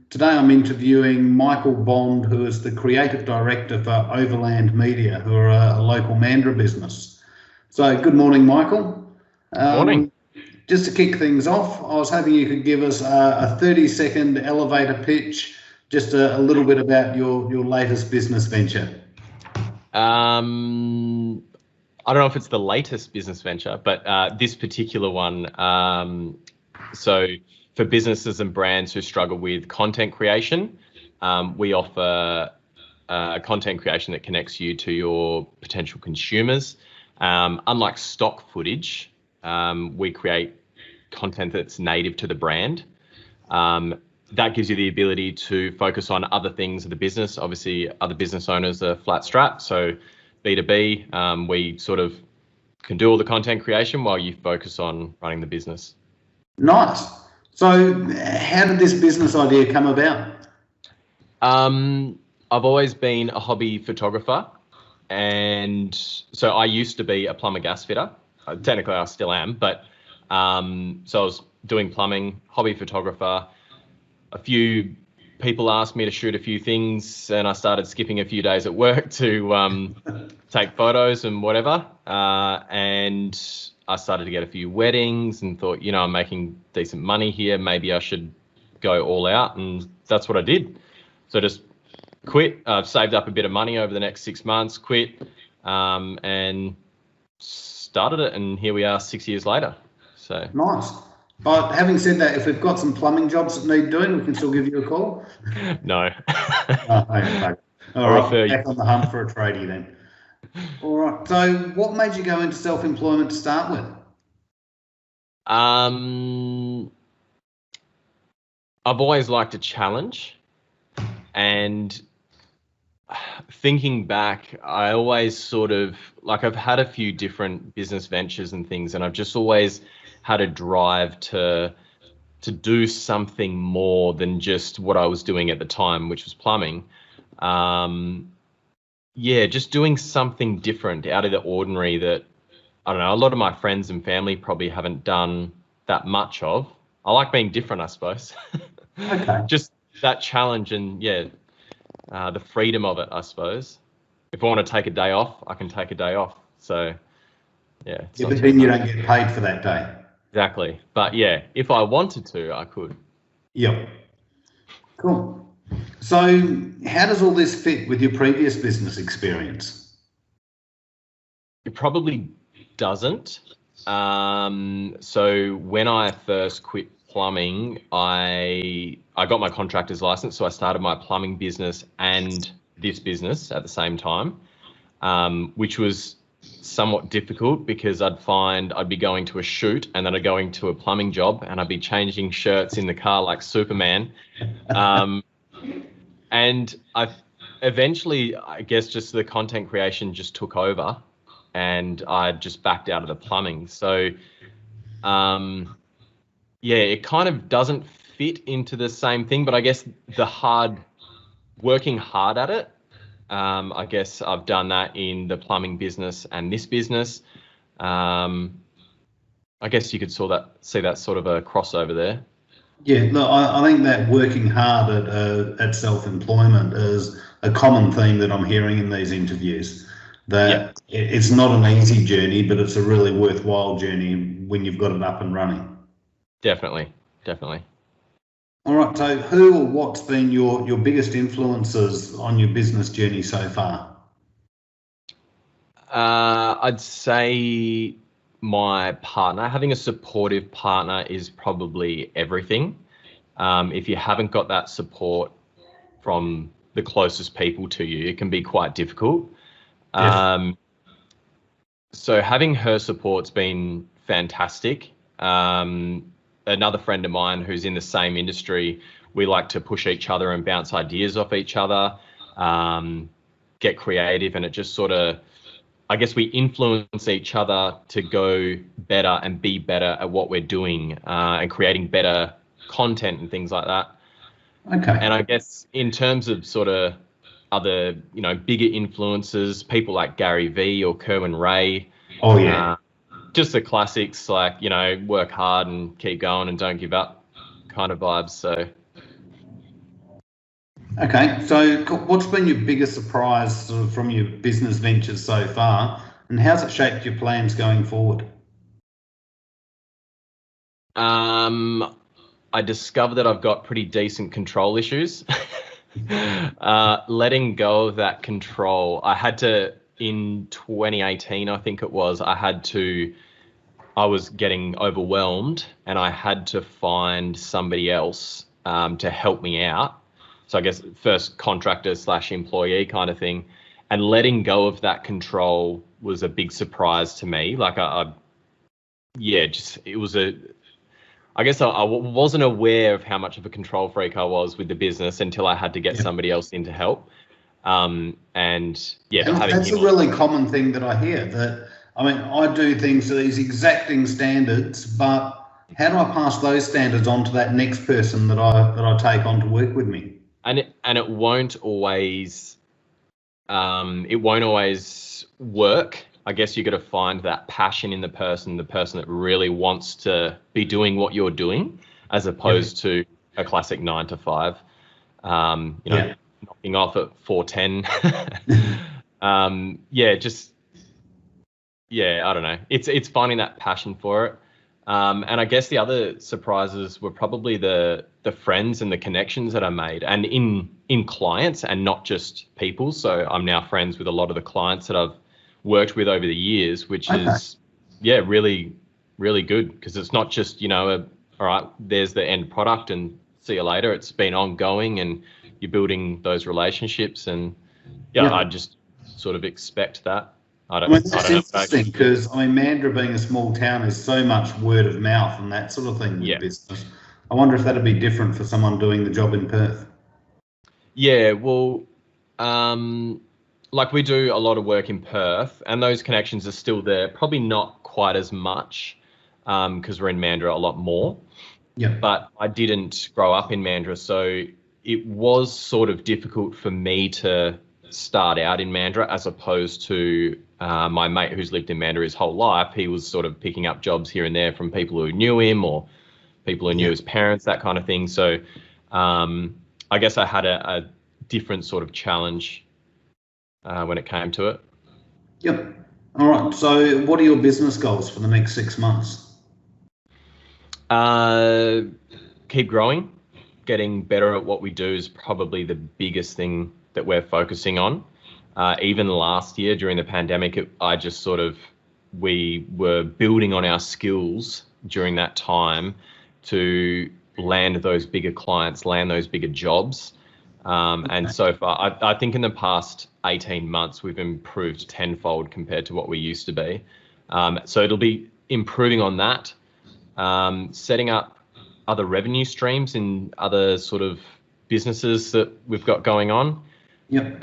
Today I'm interviewing Michael Bond, who is the creative director for Overland Media, who are a local Mandurah business. So good morning, Michael. Morning. Just to kick things off, I was hoping you could give us a 30-second elevator pitch, just a little bit about your latest business venture. I don't know if it's the latest business venture, but this particular one, so for businesses and brands who struggle with content creation, we offer content creation that connects you to your potential consumers. Unlike stock footage, we create content that's native to the brand. That gives you the ability to focus on other things of the business. Obviously, other business owners are flat strapped, so B2B, we sort of can do all the content creation while you focus on running the business. Nice. So how did this business idea come about? I've always been a hobby photographer, and so I used to be a plumber gas fitter. Technically, I still am, but so I was doing plumbing, hobby photographer. A few people asked me to shoot a few things, and I started skipping a few days at work to take photos and whatever. And I started to get a few weddings and thought, I'm making decent money here. Maybe I should go all out. And that's what I did. So just quit. I've saved up a bit of money over the next 6 months, quit, and started it. And here we are 6 years later. So nice. But having said that, if we've got some plumbing jobs that need doing, we can still give you a call. No. Okay. All right, back on the hunt for a tradie then. All right. So what made you go into self-employment to start with? I've always liked a challenge, and thinking back, I always sort of I've had a few different business ventures and things, and I've just always had a drive to do something more than just what I was doing at the time, which was plumbing. Just doing something different out of the ordinary that, I don't know, a lot of my friends and family probably haven't done that much of. I like being different, I suppose. Okay. Just that challenge and the freedom of it, I suppose. If I want to take a day off, I can take a day off. So, yeah. But then you don't get paid for that day. Exactly. But if I wanted to, I could. Yep. Cool. So how does all this fit with your previous business experience? It probably doesn't. So when I first quit plumbing, I got my contractor's license. So I started my plumbing business and this business at the same time, which was somewhat difficult because I'd be going to a shoot and then I'd going to a plumbing job and I'd be changing shirts in the car like Superman. And I eventually, I guess, just the content creation just took over and I just backed out of the plumbing. So, it kind of doesn't fit into the same thing, but I guess working hard at it, I guess I've done that in the plumbing business and this business. I guess you could see that sort of a crossover there. Yeah, look, I think that working hard at self-employment is a common theme that I'm hearing in these interviews. That it's not an easy journey, but it's a really worthwhile journey when you've got it up and running. Definitely. All right, so who or what's been your biggest influences on your business journey so far? I'd say my partner. Having a supportive partner is probably everything. If you haven't got that support from the closest people to you, it can be quite difficult. Yes. So having her support's been fantastic. Another friend of mine who's in the same industry, we like to push each other and bounce ideas off each other, get creative, and it just sort of, I guess we influence each other to go better and be better at what we're doing, and creating better content and things like that. Okay. And I guess in terms of sort of other, bigger influences, people like Gary Vee or Kerwin Ray. Oh, yeah. Just the classics like, work hard and keep going and don't give up kind of vibes. So, Okay, so what's been your biggest surprise sort of from your business ventures so far, and how's it shaped your plans going forward? I discovered that I've got pretty decent control issues. Letting go of that control, I had to, in 2018, I think it was, I was getting overwhelmed and I had to find somebody else to help me out. So I guess first contractor / employee kind of thing. And letting go of that control was a big surprise to me. Like it was I guess I wasn't aware of how much of a control freak I was with the business until I had to get somebody else in to help. And that's a really common thing that I hear. That I mean, I do things to these exacting standards, but how do I pass those standards on to that next person that I take on to work with me? And it won't always work. I guess you got to find that passion in the person that really wants to be doing what you're doing, as opposed to a classic 9 to 5. Knocking off at 4:10. I don't know. It's finding that passion for it. And I guess the other surprises were probably the friends and the connections that I made, and in clients and not just people. So I'm now friends with a lot of the clients that I've worked with over the years, which is really, really good, because it's not just, all right, there's the end product and see you later. It's been ongoing and you're building those relationships, and I just sort of expect that. That's interesting, because Mandurah being a small town is so much word of mouth and that sort of thing with business. I wonder if that'd be different for someone doing the job in Perth. Yeah, well, like we do a lot of work in Perth, and those connections are still there. Probably not quite as much, because we're in Mandurah a lot more. Yeah. But I didn't grow up in Mandurah, so it was sort of difficult for me to start out in Mandurah, as opposed to my mate who's lived in Mandurah his whole life. He was sort of picking up jobs here and there from people who knew him or people who knew his parents, that kind of thing. So I guess I had a different sort of challenge when it came to it. Yep. All right. So what are your business goals for the next 6 months? Keep growing. Getting better at what we do is probably the biggest thing that we're focusing on. Even last year during the pandemic, we were building on our skills during that time to land those bigger clients, land those bigger jobs. And so far, I think in the past 18 months, we've improved tenfold compared to what we used to be. So it'll be improving on that, setting up other revenue streams in other sort of businesses that we've got going on. Yep.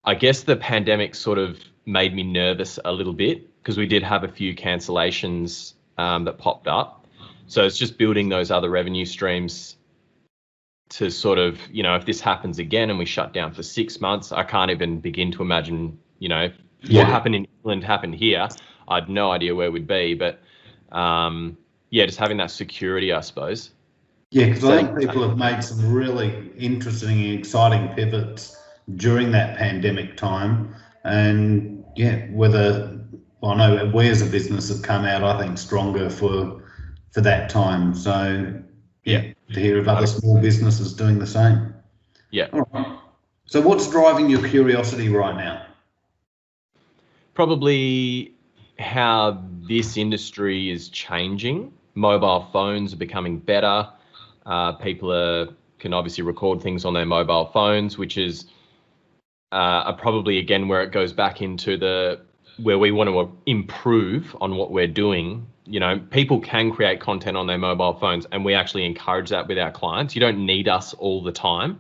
I guess the pandemic sort of made me nervous a little bit, because we did have a few cancellations that popped up. So it's just building those other revenue streams to sort of, if this happens again and we shut down for 6 months, I can't even begin to imagine, what happened in England happened here. I had no idea where we'd be, but just having that security, I suppose. Yeah, because I think people have made some really interesting and exciting pivots during that pandemic time. And I know we as a business have come out, I think, stronger for that time. So to hear of other small businesses doing the same. Yeah. All right. So what's driving your curiosity right now? Probably how this industry is changing. Mobile phones are becoming better. People can obviously record things on their mobile phones, which is probably, again, where it goes back into where we want to improve on what we're doing. People can create content on their mobile phones, and we actually encourage that with our clients. You don't need us all the time,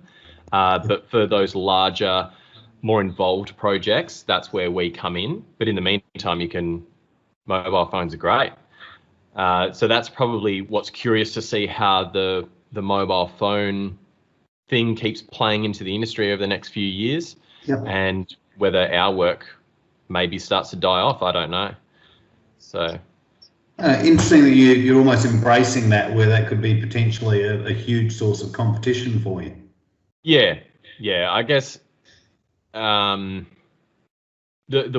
but for those larger, more involved projects, that's where we come in. But in the meantime, mobile phones are great. So that's probably what's curious, to see how the mobile phone thing keeps playing into the industry over the next few years, and whether our work maybe starts to die off. I don't know. So interesting that you're almost embracing that, where that could be potentially a huge source of competition for you. Yeah, I guess the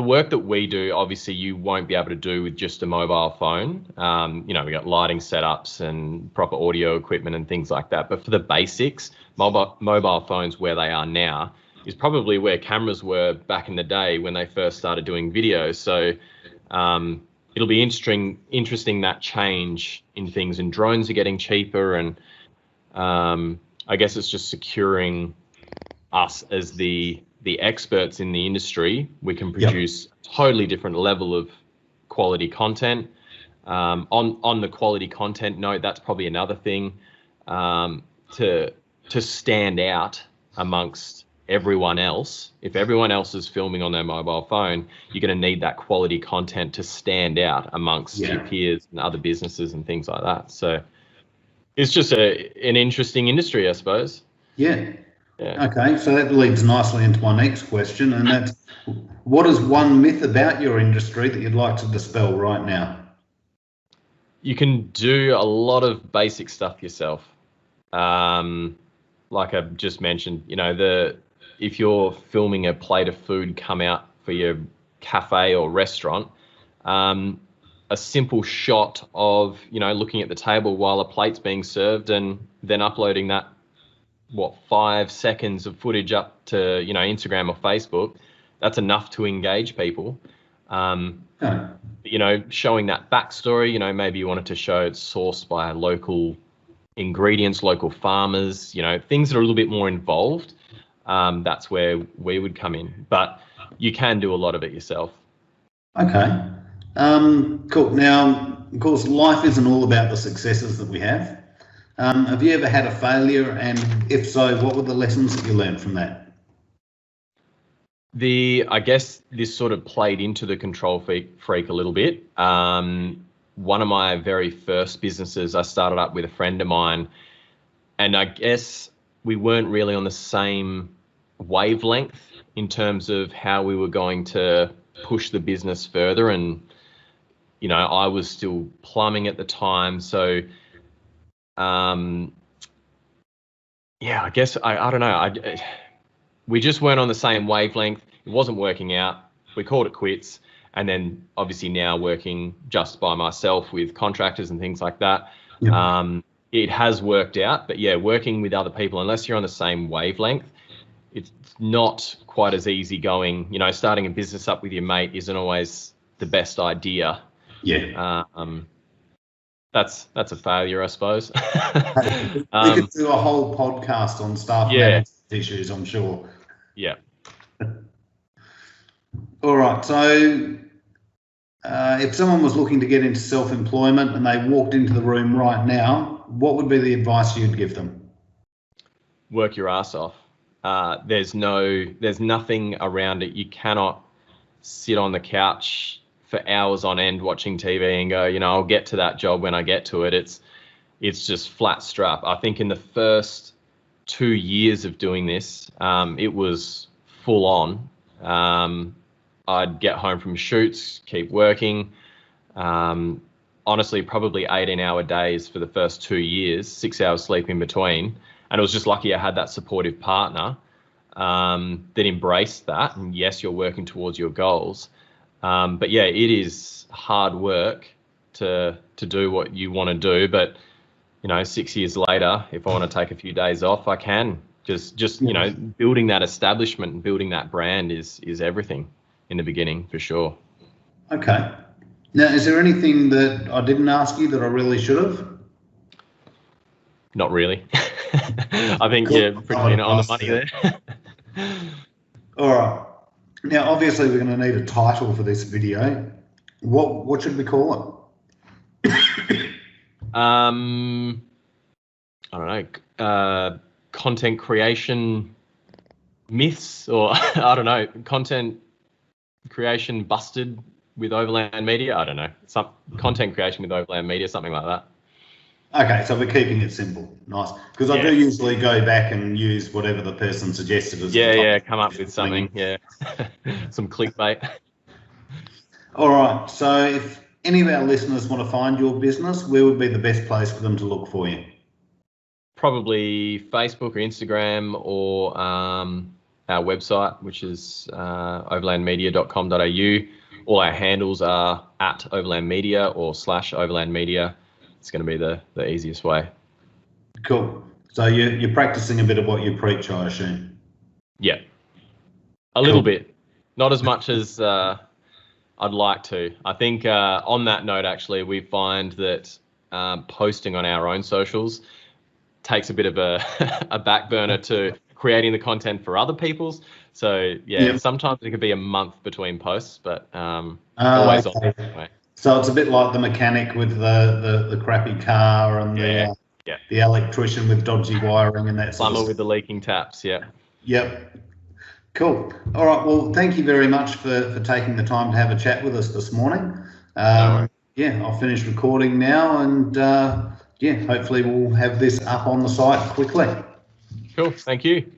work that we do, obviously, you won't be able to do with just a mobile phone. We got lighting setups and proper audio equipment and things like that. But for the basics, mobile phones where they are now is probably where cameras were back in the day when they first started doing video. So it'll be interesting that change in things. And drones are getting cheaper, and I guess it's just securing us as the experts in the industry. We can produce totally different level of quality content. On the quality content note, that's probably another thing to stand out amongst everyone else. If everyone else is filming on their mobile phone, you're going to need that quality content to stand out amongst your peers and other businesses and things like that. So it's just an interesting industry, I suppose. Yeah. Okay, so that leads nicely into my next question, and that's, what is one myth about your industry that you'd like to dispel right now? You can do a lot of basic stuff yourself. Like I've just mentioned, if you're filming a plate of food come out for your cafe or restaurant, a simple shot of, looking at the table while a plate's being served and then uploading that, 5 seconds of footage up to, Instagram or Facebook, that's enough to engage people. Showing that backstory, maybe you wanted to show it's sourced by local ingredients, local farmers, things that are a little bit more involved. That's where we would come in, but you can do a lot of it yourself. Okay. Cool. Now, of course, life isn't all about the successes that we have. Have you ever had a failure, and if so, what were the lessons that you learned from that? I guess this sort of played into the control freak a little bit. One of my very first businesses, I started up with a friend of mine, and I guess we weren't really on the same wavelength in terms of how we were going to push the business further. And, I was still plumbing at the time. So, I guess I don't know. We just weren't on the same wavelength. It wasn't working out. We called it quits. And then obviously now working just by myself with contractors and things like that. Yep. It has worked out, but working with other people, unless you're on the same wavelength, it's not quite as easy going. Starting a business up with your mate isn't always the best idea. Yeah. That's a failure, I suppose. We could do a whole podcast on staff management issues, I'm sure. Yeah. All right. So if someone was looking to get into self-employment and they walked into the room right now, what would be the advice you'd give them? Work your ass off. There's nothing around it. You cannot sit on the couch for hours on end watching TV and go, I'll get to that job when I get to it. It's just flat strap. I think in the first 2 years of doing this, it was full on. I'd get home from shoots, keep working. Honestly, probably 18-hour days for the first 2 years, 6 hours sleep in between. And it was just lucky I had that supportive partner that embraced that. And yes, you're working towards your goals. But it is hard work to do what you want to do. But, 6 years later, if I want to take a few days off, I can. Just building that establishment and building that brand is everything in the beginning, for sure. Okay. Now, is there anything that I didn't ask you that I really should have? Not really. I think you're pretty on the money there. All right. Now, obviously, we're going to need a title for this video. What should we call it? I don't know. Content creation myths, or I don't know. Content creation busted with Overland Media. I don't know. Some content creation with Overland Media, something like that. Okay, so we're keeping it simple. Nice. Because I do usually go back and use whatever the person suggested as come up with something. Yeah. Some clickbait. All right. So if any of our listeners want to find your business, where would be the best place for them to look for you? probably Facebook or Instagram or our website, which is overlandmedia.com.au. All our handles are at Overland Media or /Overland Media. It's going to be the easiest way. Cool. So you're practicing a bit of what you preach, I assume. Yeah, a little bit, not as much as I'd like to. I think on that note, actually, we find that posting on our own socials takes a bit of a back burner to creating the content for other people's. So yeah, sometimes it could be a month between posts, but always on. Anyway. So it's a bit like the mechanic with the crappy car and the electrician with dodgy wiring and that sort of plumber with the leaking taps. Yeah. Yep. Cool. All right. Well, thank you very much for taking the time to have a chat with us this morning. Yeah, I'll finish recording now, and hopefully we'll have this up on the site quickly. Cool. Thank you.